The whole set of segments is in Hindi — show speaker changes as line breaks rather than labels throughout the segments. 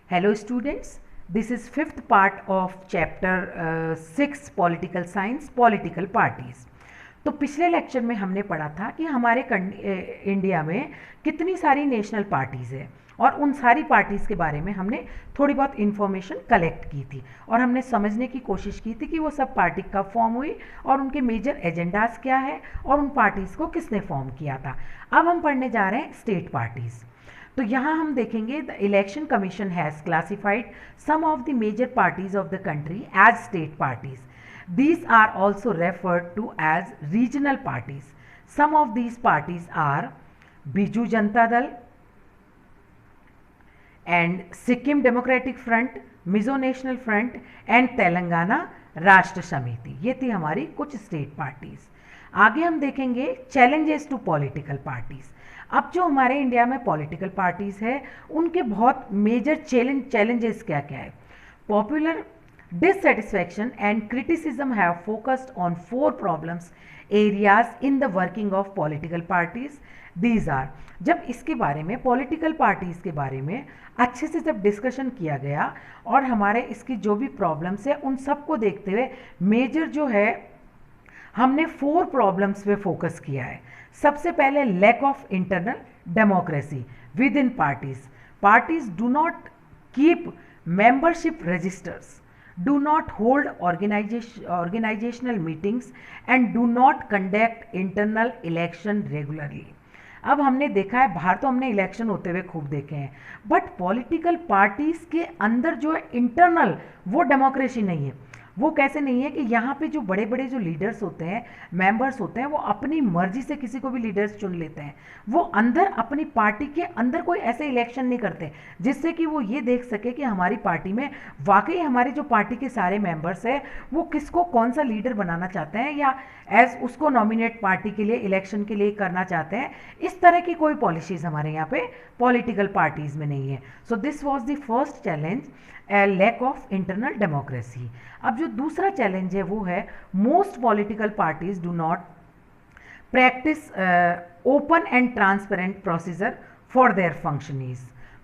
Hello students, this is fifth part of chapter 6 political science political parties। तो पिछले लेक्चर में हमने पढ़ा था कि हमारे इंडिया में कितनी सारी नेशनल पार्टीज़ है और उन सारी पार्टीज़ के बारे में हमने थोड़ी बहुत इन्फॉर्मेशन कलेक्ट की थी और हमने समझने की कोशिश की थी कि वो सब पार्टी कब फॉर्म हुई और उनके मेजर एजेंडाज क्या है और उन पार्टीज़ को किसने फॉर्म किया था। अब हम पढ़ने जा रहे हैं स्टेट पार्टीज़। तो यहाँ हम देखेंगे the election commission has classified some of the major parties of the country as state parties. These are also referred to as regional parties. Some of these parties are Biju Janata Dal and Sikkim Democratic Front, Mizo National Front and Telangana राष्ट्र समिति। ये थी हमारी कुछ स्टेट पार्टीज। आगे हम देखेंगे चैलेंजेस टू पॉलिटिकल पार्टीज। अब जो हमारे इंडिया में पॉलिटिकल पार्टीज है उनके बहुत मेजर चैलेंजेस क्या क्या है। Popular dissatisfaction and criticism have focused on 4 problems areas in the working of political parties. These are, जब इसके बारे में पॉलिटिकल पार्टीज़ के बारे में अच्छे से जब डिस्कशन किया गया और हमारे इसकी जो भी प्रॉब्लम्स है उन सबको देखते हुए मेजर जो है हमने 4 प्रॉब्लम्स पे फोकस किया है। सबसे पहले lack of internal democracy within parties. Parties do not keep membership registers, do not hold organizational meetings and do not conduct internal election regularly. अब हमने देखा है बाहर तो हमने इलेक्शन होते हुए खूब देखे हैं, बट पॉलिटिकल पार्टीज के अंदर जो है इंटरनल वो डेमोक्रेसी नहीं है। वो कैसे नहीं है कि यहाँ पे जो बड़े बड़े जो लीडर्स होते हैं, मेंबर्स होते हैं, वो अपनी मर्जी से किसी को भी लीडर्स चुन लेते हैं। वो अंदर अपनी पार्टी के अंदर कोई ऐसे इलेक्शन नहीं करते जिससे कि वो ये देख सके कि हमारी पार्टी में वाकई हमारे जो पार्टी के सारे मेंबर्स हैं वो किसको कौन सा लीडर बनाना चाहते हैं या एज उसको नॉमिनेट पार्टी के लिए इलेक्शन के लिए करना चाहते हैं। इस तरह की कोई पॉलिसीज़ हमारे यहाँ पे पॉलिटिकल पार्टीज़ में नहीं है। So this was the first challenge, lack of internal democracy. अब जो दूसरा चैलेंज है वो है most political parties do not practice open and transparent procedure for their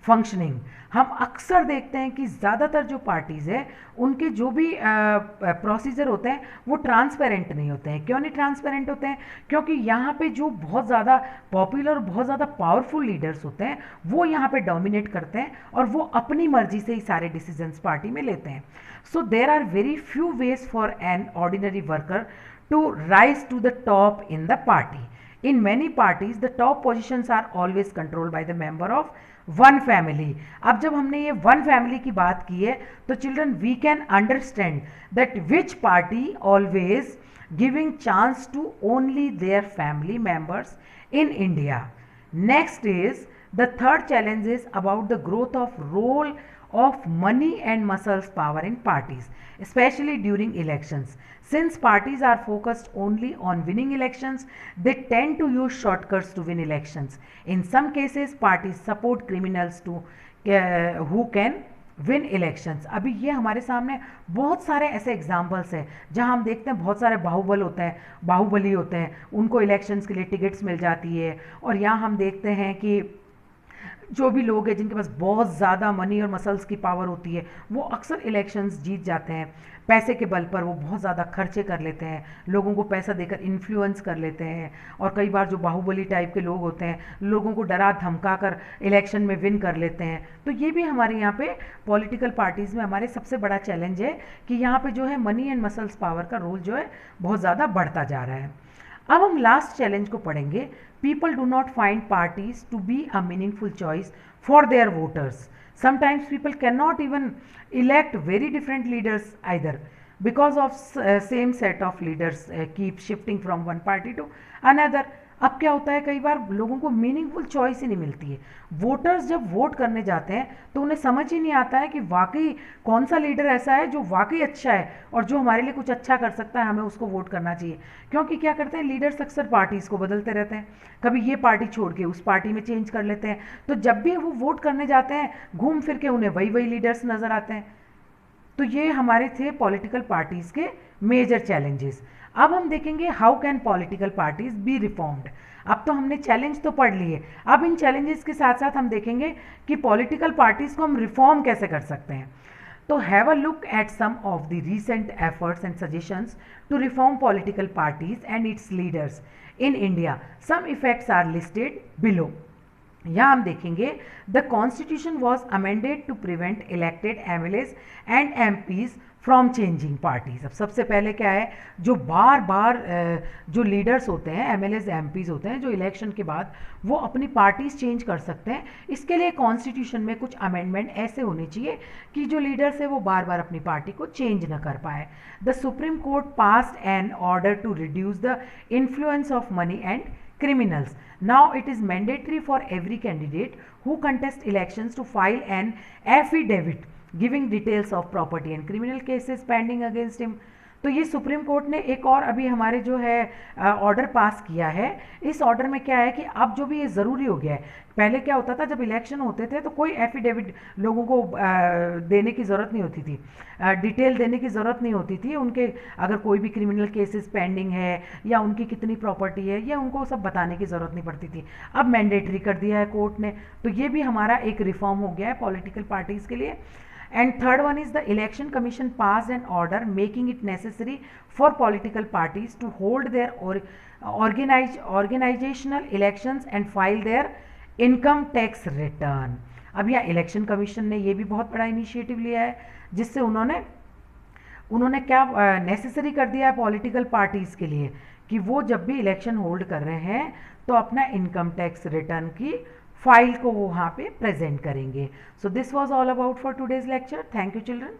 functioning. हम अक्सर देखते हैं कि ज़्यादातर जो पार्टीज़ है उनके जो भी प्रोसीजर होते हैं वो ट्रांसपेरेंट नहीं होते हैं। क्यों नहीं ट्रांसपेरेंट होते हैं? क्योंकि यहाँ पे जो बहुत ज़्यादा पॉपुलर और बहुत ज़्यादा पावरफुल लीडर्स होते हैं वो यहाँ पे डोमिनेट करते हैं और वो अपनी मर्जी से ही सारे डिसीजंस पार्टी में लेते हैं। So there are very few ways for an ordinary worker to rise to the top in the party. In many parties, the top positions are always controlled by the member of one family. अब जब हमने ये one family की बात की है तो children we can understand that which party always giving chance to only their family members in India. Next is the third challenge is about the growth of role of money and muscles power in parties, especially during elections. Since parties are focused only on winning elections, they tend to use shortcuts to win elections. In some cases, parties support criminals to who can win elections. अभी ये हमारे सामने बहुत सारे ऐसे एग्जाम्पल्स हैं जहां हम देखते हैं बहुत सारे बाहुबली होते हैं, उनको इलेक्शंस के लिए टिकट्स मिल जाती है। और यहाँ हम देखते हैं कि जो भी लोग हैं जिनके पास बहुत ज़्यादा मनी और मसल्स की पावर होती है वो अक्सर इलेक्शंस जीत जाते हैं। पैसे के बल पर वो बहुत ज़्यादा खर्चे कर लेते हैं, लोगों को पैसा देकर इन्फ्लुएंस कर लेते हैं और कई बार जो बाहुबली टाइप के लोग होते हैं लोगों को डरा धमका कर इलेक्शन में विन कर लेते हैं। तो ये भी हमारे यहाँ पे पॉलिटिकल पार्टीज़ में हमारे सबसे बड़ा चैलेंज है कि यहाँ पे जो है मनी एंड मसल्स पावर का रोल जो है बहुत ज़्यादा बढ़ता जा रहा है। अब हम लास्ट चैलेंज को पढ़ेंगे। People do not find parties to be a meaningful choice for their voters. Sometimes people cannot even elect very different leaders either because of same set of leaders keep shifting from one party to another. अब क्या होता है कई बार लोगों को मीनिंगफुल चॉइस ही नहीं मिलती है। वोटर्स जब वोट करने जाते हैं तो उन्हें समझ ही नहीं आता है कि वाकई कौन सा लीडर ऐसा है जो वाकई अच्छा है और जो हमारे लिए कुछ अच्छा कर सकता है, हमें उसको वोट करना चाहिए। क्योंकि क्या करते हैं लीडर्स अक्सर पार्टीज़ को बदलते रहते हैं, कभी ये पार्टी छोड़ के उस पार्टी में चेंज कर लेते हैं। तो जब भी वो वोट करने जाते हैं घूम फिर के उन्हें वही लीडर्स नज़र आते हैं। तो ये हमारे थे पॉलिटिकल पार्टीज़ के मेजर चैलेंजेस। अब हम देखेंगे how can political parties B reformed. अब तो हमने चैलेंज तो पढ़ लिए, अब इन चैलेंजेस के साथ साथ हम देखेंगे कि पॉलिटिकल पार्टीज को हम रिफॉर्म कैसे कर सकते हैं। तो have a look at some of the recent efforts and suggestions to reform political parties and its leaders in India. Some effects are listed below. यहाँ हम देखेंगे the constitution was amended to prevent elected MLAs and MPs from changing parties. अब सबसे पहले क्या है, जो बार बार जो लीडर्स होते हैं, एमएलएज एमपीज होते हैं, जो इलेक्शन के बाद वो अपनी पार्टीज चेंज कर सकते हैं, इसके लिए कॉन्स्टिट्यूशन में कुछ अमेंडमेंट ऐसे होने चाहिए कि जो लीडर्स है वो बार बार अपनी पार्टी को चेंज न कर पाए। The supreme court passed an order to reduce the influence of money and criminals. Now it is mandatory for every candidate who contests elections to file an affidavit giving details of property and criminal cases pending against him. तो ये सुप्रीम कोर्ट ने एक और अभी हमारे जो है ऑर्डर पास किया है। इस ऑर्डर में क्या है कि अब जो भी ये ज़रूरी हो गया है, पहले क्या होता था जब इलेक्शन होते थे तो कोई एफिडेविट लोगों को देने की ज़रूरत नहीं होती थी, डिटेल देने की ज़रूरत नहीं होती थी, उनके अगर कोई भी क्रिमिनल केसेस पेंडिंग है या उनकी कितनी प्रॉपर्टी है या उनको सब बताने की ज़रूरत नहीं पड़ती थी। अब मैंडेटरी कर दिया है कोर्ट ने, तो ये भी हमारा एक रिफॉर्म हो गया है पॉलिटिकल पार्टीज़ के लिए। And third one is the Election Commission passed an order making it necessary for political parties to hold their organizational elections and file their income tax return. अब यहाँ इलेक्शन कमीशन ने ये भी बहुत बड़ा इनिशिएटिव लिया है जिससे उन्होंने क्या नेसेसरी कर दिया है पॉलिटिकल पार्टीज़ के लिए कि वो जब भी इलेक्शन होल्ड कर रहे हैं तो अपना इनकम टैक्स रिटर्न की फाइल को वो वहाँ पे प्रेजेंट करेंगे। So this was all about for today's lecture. Thank you children.